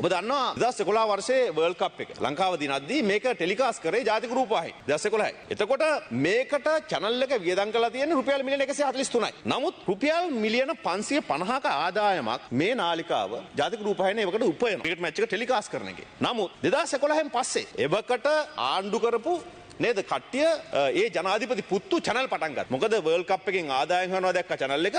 ඔබ දන්නවා 2011 වර්ෂයේ වර්ල්ඩ් කප් එක ලංකාව දිනද්දී මේක ටෙලිකාස්ට් කරේ ජාතික රූපවාහිනිය 2011. එතකොට මේකට channel එක වියදම් කරලා තියෙන්නේ රුපියල් මිලියන 143යි. නමුත් රුපියල් මිලියන 550ක ආදායමක් මේ නාලිකාව ජාතික රූපවාහිනිය එවකට උපයන ක්‍රිකට් මැච් එක ටෙලිකාස්ට් කරන එකේ. නමුත් 2011න් පස්සේ එවකට ආණ්ඩු කරපු නේද කට්ටිය ඒ ජනාධිපති පුත්තු channel පටන් ගත්තා. මොකද වර්ල්ඩ් කප් එකෙන් ආදායම් කරනවා දැක්ක channel එක.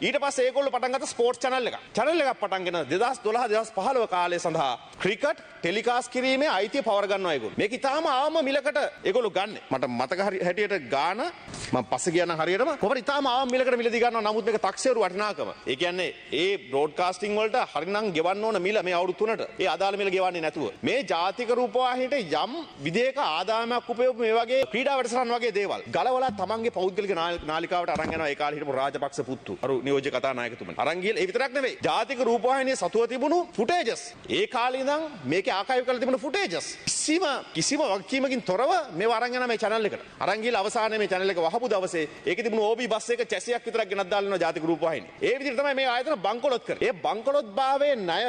ඊට පස්සේ ඒගොල්ලෝ පටන් ගත්ත ස්පෝර්ට්ස් channel එකක්. channel එකක් පටන්ගෙන 2012 2015 කාලය සඳහා ක්‍රිකට් ටෙලිකාස්ට් කිරීමේ අයිතිය පවර ගන්නවා ඒගොල්ලෝ. මේක ඉතාලම ආම මිලකට ඒගොල්ලෝ ගන්න. මට මතක හැටියට ගාන මම පස්සේ කියන්න හරියටම කොහොමද ඉතාලම ආම මිලකට මිලදී ගන්නවා. නමුත් මේක තක්සේරු වටිනාකම. ඒ කියන්නේ ඒ බ්‍රෝඩ්කාස්ටිං වලට හරිනම් ගෙවන්න ඕන මිල මේ අවුරුදු 3ට ඒ අදාළ මිල ගෙවන්නේ නැතුව මේ ජාතික රූපවාහිනියට යම් විදේක ආදායමක් උපයෝග මේ වගේ ක්‍රීඩා වැඩසටහන් වගේ දේවල් ගලවලා තමන්ගේ පෞද්ගලික නාලිකාවට අරන් යනවා. ඒ කාලේ හිටපු රාජපක්ෂ පුත්තු අර නියෝජ්‍ය කතානායකතුමනි අරන් ගිහලා ඒ විතරක් නෙවෙයි ජාතික රූපවාහිනියේ සතුව තිබුණු ෆුටේජස් ඒ කාලේ ඉඳන් මේකේ ආකයිව් කරලා තිබුණු ෆුටේජස් කිසිම වගකීමකින් තොරව මේව අරන් යනවා මේ channel එකට. අරන් ගිහලා අවසානයේ මේ channel එක වහපු දවසේ ඒකේ තිබුණු OB බස් එක චැසියක් විතරක් ගෙනත් දාලා ඉනවා ජාතික රූපවාහිනිය. ඒ විදිහට තමයි මේ ආයතන බංකොලොත් කරේ. ඒ බංකොලොත් භාවයේ ණය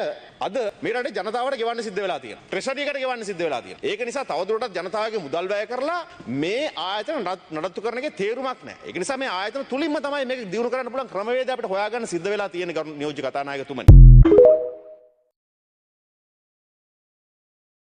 අද මේ රටේ ජනතාවට ගෙවන්න සිද්ධ වෙලා තියෙනවා. ට්‍රෙෂරි එකට ගෙවන්න සිද්ධ වෙලා තියෙනවා. ඒක නිසා තවදුරටත් ජනතාවගේ මුදල් වැය කරලා මේ ආයතන නඩත්තු කරන එකේ තේරුමක් නැහැ. ඒක නිසා මේ ආයතන තුලින්ම තමයි මේක දියුණු කරන්න පුළුවන් ක්‍රමවේද අපිට හොයාගන්න සිද්ධ වෙලා තියෙන නියෝජ්‍ය කතානායකතුමනි.